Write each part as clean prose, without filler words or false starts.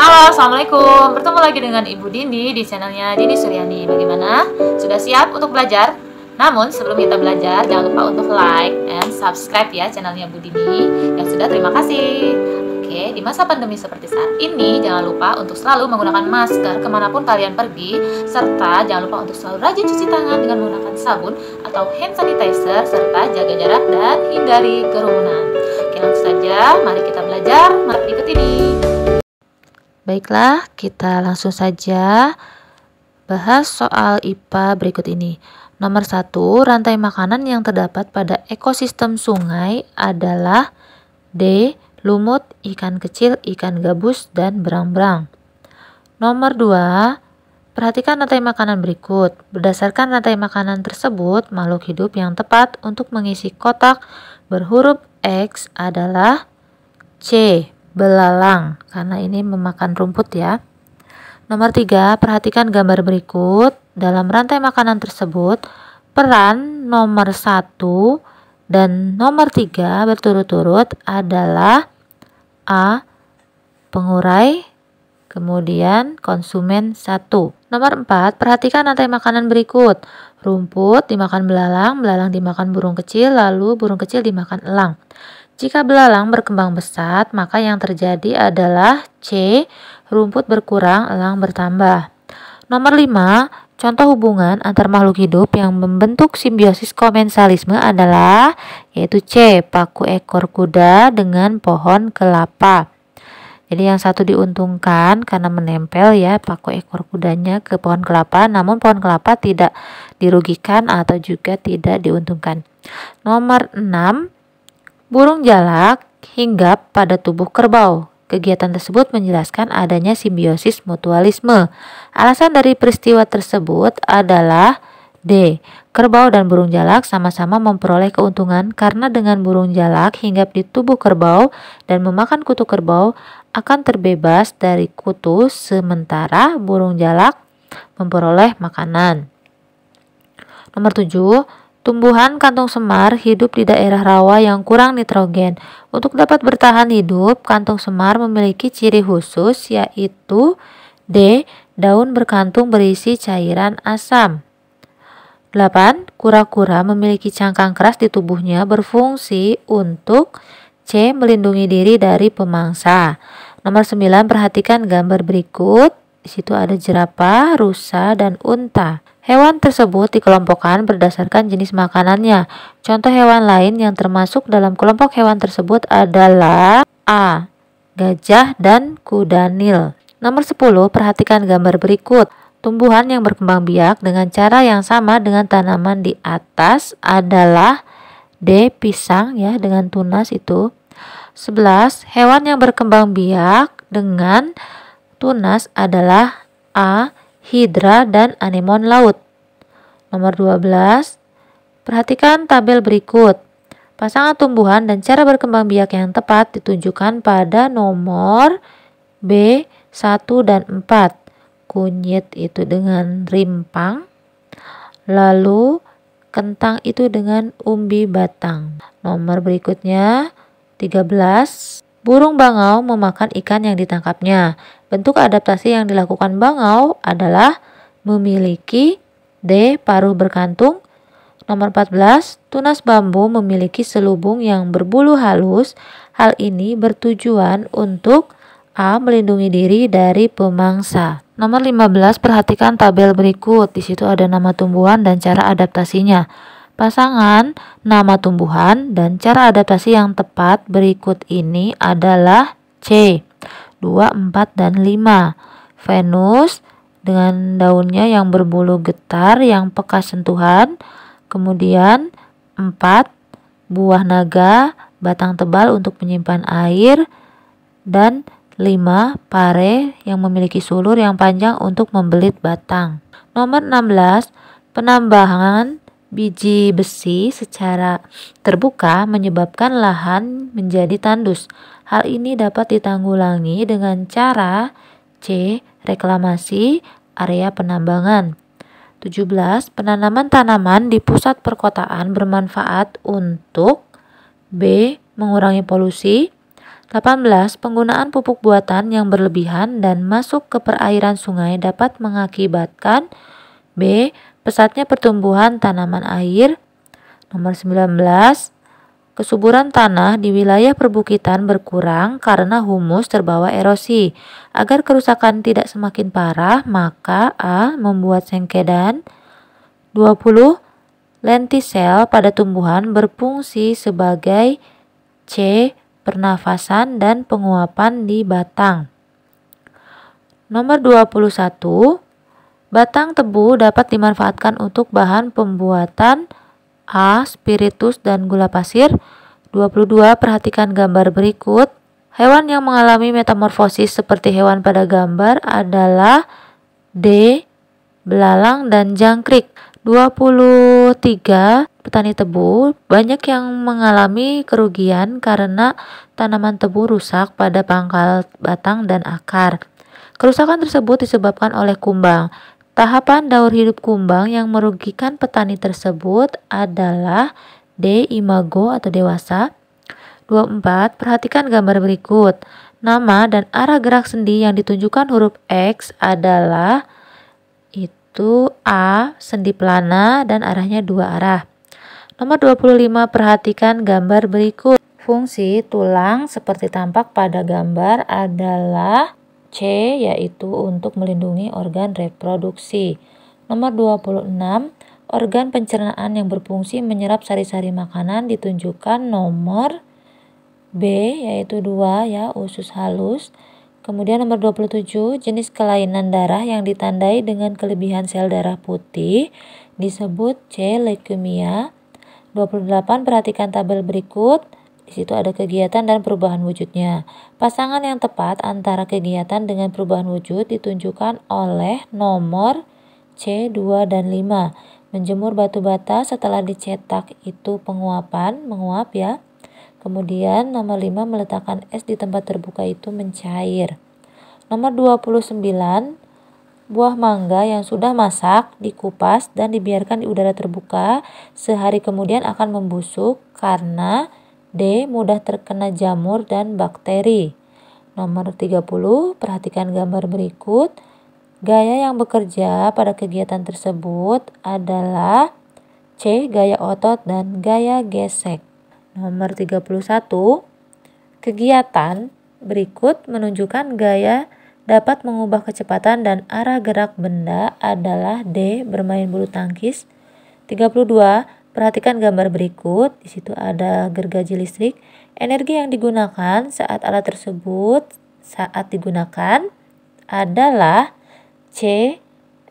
Halo, Assalamualaikum. Bertemu lagi dengan Ibu Dindi di channelnya Dindi Suryani. Bagaimana? Sudah siap untuk belajar? Namun sebelum kita belajar, jangan lupa untuk like and subscribe ya channelnya Bu Dindi. Yang sudah, terima kasih. Oke, di masa pandemi seperti saat ini, jangan lupa untuk selalu menggunakan masker kemanapun kalian pergi, serta jangan lupa untuk selalu rajin cuci tangan dengan menggunakan sabun atau hand sanitizer, serta jaga jarak dan hindari kerumunan. Oke, langsung saja, mari kita belajar. Mari ikut ini. Baiklah, kita langsung saja bahas soal IPA berikut ini. Nomor 1, rantai makanan yang terdapat pada ekosistem sungai adalah D. Lumut, ikan kecil, ikan gabus, dan berang-berang. Nomor 2, perhatikan rantai makanan berikut. Berdasarkan rantai makanan tersebut, makhluk hidup yang tepat untuk mengisi kotak berhuruf X adalah C. Belalang, karena ini memakan rumput ya. Nomor 3, perhatikan gambar berikut. Dalam rantai makanan tersebut, peran nomor 1 dan nomor 3 berturut-turut adalah A. Pengurai, kemudian konsumen 1. Nomor 4, perhatikan rantai makanan berikut. Rumput dimakan belalang, belalang dimakan burung kecil, lalu burung kecil dimakan elang. Jika belalang berkembang pesat, maka yang terjadi adalah C. Rumput berkurang, elang bertambah. Nomor 5, contoh hubungan antar makhluk hidup yang membentuk simbiosis komensalisme adalah yaitu C. Paku ekor kuda dengan pohon kelapa. Jadi yang satu diuntungkan karena menempel ya paku ekor kudanya ke pohon kelapa, namun pohon kelapa tidak dirugikan atau juga tidak diuntungkan. Nomor 6, burung jalak hinggap pada tubuh kerbau. Kegiatan tersebut menjelaskan adanya simbiosis mutualisme. Alasan dari peristiwa tersebut adalah D. Kerbau dan burung jalak sama-sama memperoleh keuntungan karena dengan burung jalak hinggap di tubuh kerbau dan memakan kutu kerbau akan terbebas dari kutu, sementara burung jalak memperoleh makanan. Nomor 7, tumbuhan kantung semar hidup di daerah rawa yang kurang nitrogen. Untuk dapat bertahan hidup, kantung semar memiliki ciri khusus yaitu D. Daun berkantung berisi cairan asam. 8. Kura-kura memiliki cangkang keras di tubuhnya berfungsi untuk C. Melindungi diri dari pemangsa. Nomor 9, perhatikan gambar berikut. Di situ ada jerapah, rusa, dan unta. Hewan tersebut dikelompokkan berdasarkan jenis makanannya. Contoh hewan lain yang termasuk dalam kelompok hewan tersebut adalah A. Gajah dan kuda Nil. Nomor 10, perhatikan gambar berikut. Tumbuhan yang berkembang biak dengan cara yang sama dengan tanaman di atas adalah D. Pisang ya, dengan tunas itu. 11, hewan yang berkembang biak dengan tunas adalah A. Hidra dan anemon laut. Nomor 12, perhatikan tabel berikut. Pasangan tumbuhan dan cara berkembang biak yang tepat ditunjukkan pada nomor B, 1 dan 4. Kunyit itu dengan rimpang, lalu kentang itu dengan umbi batang. Nomor berikutnya 13, burung bangau memakan ikan yang ditangkapnya. Bentuk adaptasi yang dilakukan bangau adalah memiliki D. Paruh berkantung. Nomor 14, tunas bambu memiliki selubung yang berbulu halus. Hal ini bertujuan untuk A. Melindungi diri dari pemangsa. Nomor 15, perhatikan tabel berikut. Di situ ada nama tumbuhan dan cara adaptasinya. Pasangan nama tumbuhan dan cara adaptasi yang tepat berikut ini adalah C. 2, 4, dan 5. Venus dengan daunnya yang berbulu getar yang peka sentuhan. Kemudian 4, buah naga, batang tebal untuk menyimpan air. Dan 5, pare yang memiliki sulur yang panjang untuk membelit batang. Nomor 16, penambahan biji besi secara terbuka menyebabkan lahan menjadi tandus. Hal ini dapat ditanggulangi dengan cara C. Reklamasi area penambangan. 17, penanaman tanaman di pusat perkotaan bermanfaat untuk B. Mengurangi polusi. 18. Penggunaan pupuk buatan yang berlebihan dan masuk ke perairan sungai dapat mengakibatkan B. Pesatnya pertumbuhan tanaman air. Nomor 19. Kesuburan tanah di wilayah perbukitan berkurang karena humus terbawa erosi. Agar kerusakan tidak semakin parah, maka A. Membuat sengkedan. 20. Lentisel pada tumbuhan berfungsi sebagai C. Pernafasan dan penguapan di batang. Nomor 21. Batang tebu dapat dimanfaatkan untuk bahan pembuatan A. Spiritus dan gula pasir. 22. Perhatikan gambar berikut. Hewan yang mengalami metamorfosis seperti hewan pada gambar adalah D. Belalang dan jangkrik. 23. Petani tebu banyak yang mengalami kerugian karena tanaman tebu rusak pada pangkal batang dan akar. Kerusakan tersebut disebabkan oleh kumbang. Tahapan daur hidup kumbang yang merugikan petani tersebut adalah D. Imago atau dewasa. 24. Perhatikan gambar berikut. Nama dan arah gerak sendi yang ditunjukkan huruf X adalah itu A. Sendi pelana dan arahnya dua arah. Nomor 25. Perhatikan gambar berikut. Fungsi tulang seperti tampak pada gambar adalah C, yaitu untuk melindungi organ reproduksi. Nomor 26. Organ pencernaan yang berfungsi menyerap sari-sari makanan ditunjukkan nomor B, yaitu 2 ya, usus halus. Kemudian nomor 27, jenis kelainan darah yang ditandai dengan kelebihan sel darah putih disebut C. Leukemia. 28. Perhatikan tabel berikut. Di situ ada kegiatan dan perubahan wujudnya. Pasangan yang tepat antara kegiatan dengan perubahan wujud ditunjukkan oleh nomor C, 2 dan 5. Menjemur batu bata setelah dicetak itu penguapan, menguap ya. Kemudian nomor 5, meletakkan es di tempat terbuka itu mencair. Nomor 29, buah mangga yang sudah masak dikupas dan dibiarkan di udara terbuka sehari kemudian akan membusuk karena D. Mudah terkena jamur dan bakteri. Nomor 30, perhatikan gambar berikut. Gaya yang bekerja pada kegiatan tersebut adalah C. Gaya otot dan gaya gesek. Nomor 31, kegiatan berikut menunjukkan gaya dapat mengubah kecepatan dan arah gerak benda adalah D. Bermain bulu tangkis. 32, perhatikan gambar berikut. Di situ ada gergaji listrik. Energi yang digunakan saat alat tersebut digunakan adalah C.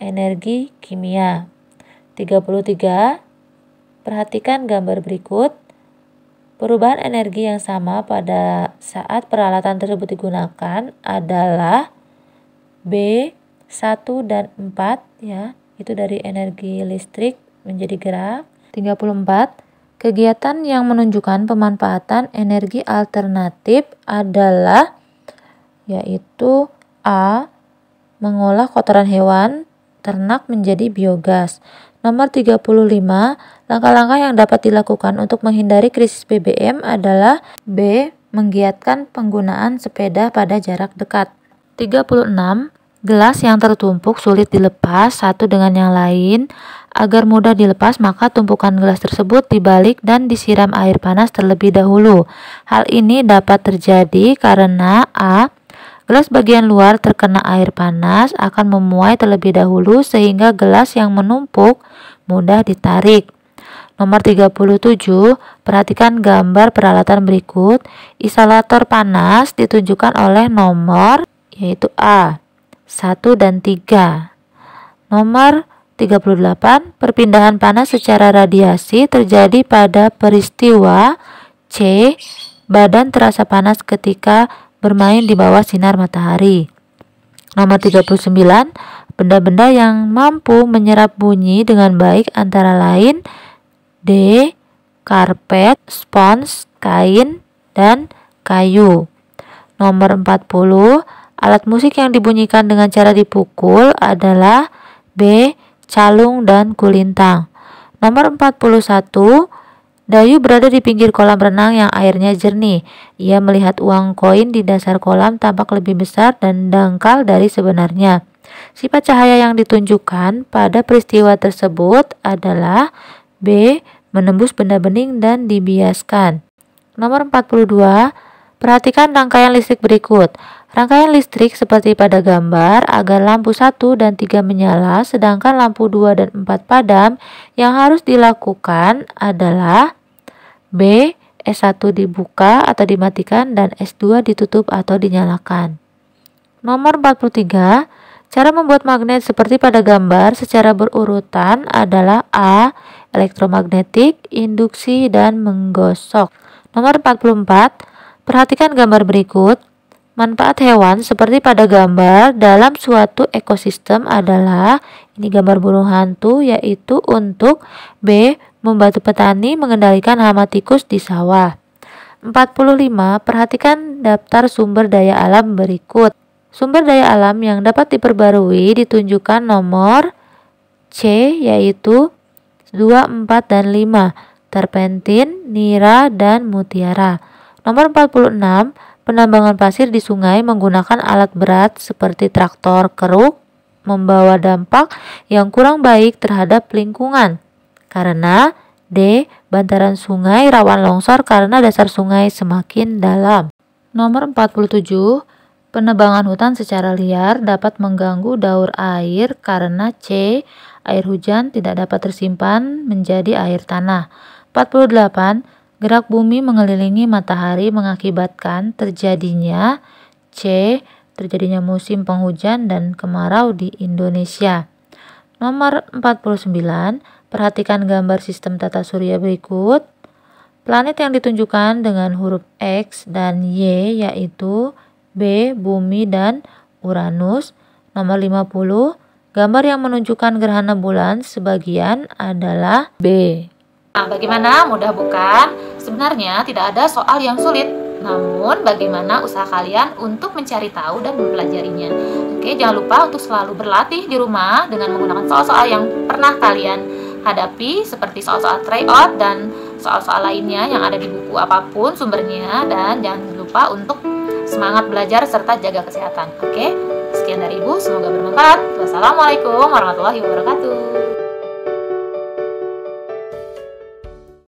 Energi kimia. 33, perhatikan gambar berikut. Perubahan energi yang sama pada saat peralatan tersebut digunakan adalah B. 1 dan 4 ya. Itu dari energi listrik menjadi gerak. 34. Kegiatan yang menunjukkan pemanfaatan energi alternatif adalah yaitu A. Mengolah kotoran hewan ternak menjadi biogas. Nomor 35, langkah-langkah yang dapat dilakukan untuk menghindari krisis BBM adalah B. Menggiatkan penggunaan sepeda pada jarak dekat. 36, gelas yang tertumpuk sulit dilepas satu dengan yang lain. Agar mudah dilepas, maka tumpukan gelas tersebut dibalik dan disiram air panas terlebih dahulu. Hal ini dapat terjadi karena A. Gelas bagian luar terkena air panas akan memuai terlebih dahulu sehingga gelas yang menumpuk mudah ditarik. Nomor 37, perhatikan gambar peralatan berikut. Isolator panas ditunjukkan oleh nomor yaitu A, 1 dan 3. Nomor 38, perpindahan panas secara radiasi terjadi pada peristiwa C. Badan terasa panas ketika bermain di bawah sinar matahari. Nomor 39, benda-benda yang mampu menyerap bunyi dengan baik antara lain D. Karpet, spons, kain, dan kayu. Nomor 40, alat musik yang dibunyikan dengan cara dipukul adalah B. Calung dan kulintang. Nomor 41, Dayu berada di pinggir kolam renang yang airnya jernih. Ia melihat uang koin di dasar kolam tampak lebih besar dan dangkal dari sebenarnya. Sifat cahaya yang ditunjukkan pada peristiwa tersebut adalah B. Menembus benda bening dan dibiaskan. Nomor 42. Perhatikan rangkaian listrik berikut. Rangkaian listrik seperti pada gambar agar lampu 1 dan 3 menyala sedangkan lampu 2 dan 4 padam. Yang harus dilakukan adalah B. S1 dibuka atau dimatikan dan S2 ditutup atau dinyalakan. Nomor 43. Cara membuat magnet seperti pada gambar secara berurutan adalah A. Elektromagnetik, induksi, dan menggosok. Nomor 44. Perhatikan gambar berikut. Manfaat hewan seperti pada gambar dalam suatu ekosistem adalah, ini gambar burung hantu, yaitu untuk B. Membantu petani mengendalikan hama tikus di sawah. 45. Perhatikan daftar sumber daya alam berikut. Sumber daya alam yang dapat diperbarui ditunjukkan nomor C, yaitu 2, 4, dan 5. Terpentin, nira, dan mutiara. Nomor 46. Penambangan pasir di sungai menggunakan alat berat seperti traktor keruk membawa dampak yang kurang baik terhadap lingkungan. Karena D. Bantaran sungai rawan longsor karena dasar sungai semakin dalam. Nomor 47. Penebangan hutan secara liar dapat mengganggu daur air karena C. Air hujan tidak dapat tersimpan menjadi air tanah. 48. Gerak bumi mengelilingi matahari mengakibatkan terjadinya C. Terjadinya musim penghujan dan kemarau di Indonesia. Nomor 49. Perhatikan gambar sistem tata surya berikut. Planet yang ditunjukkan dengan huruf X dan Y yaitu B. Bumi dan Uranus. Nomor 50. Gambar yang menunjukkan gerhana bulan sebagian adalah B. Nah, bagaimana? Mudah bukan? Sebenarnya tidak ada soal yang sulit, namun bagaimana usaha kalian untuk mencari tahu dan mempelajarinya. Oke, jangan lupa untuk selalu berlatih di rumah dengan menggunakan soal-soal yang pernah kalian hadapi seperti soal-soal tryout dan soal-soal lainnya yang ada di buku apapun sumbernya, dan jangan lupa untuk semangat belajar serta jaga kesehatan. Oke, sekian dari Ibu, semoga bermanfaat. Wassalamualaikum warahmatullahi wabarakatuh.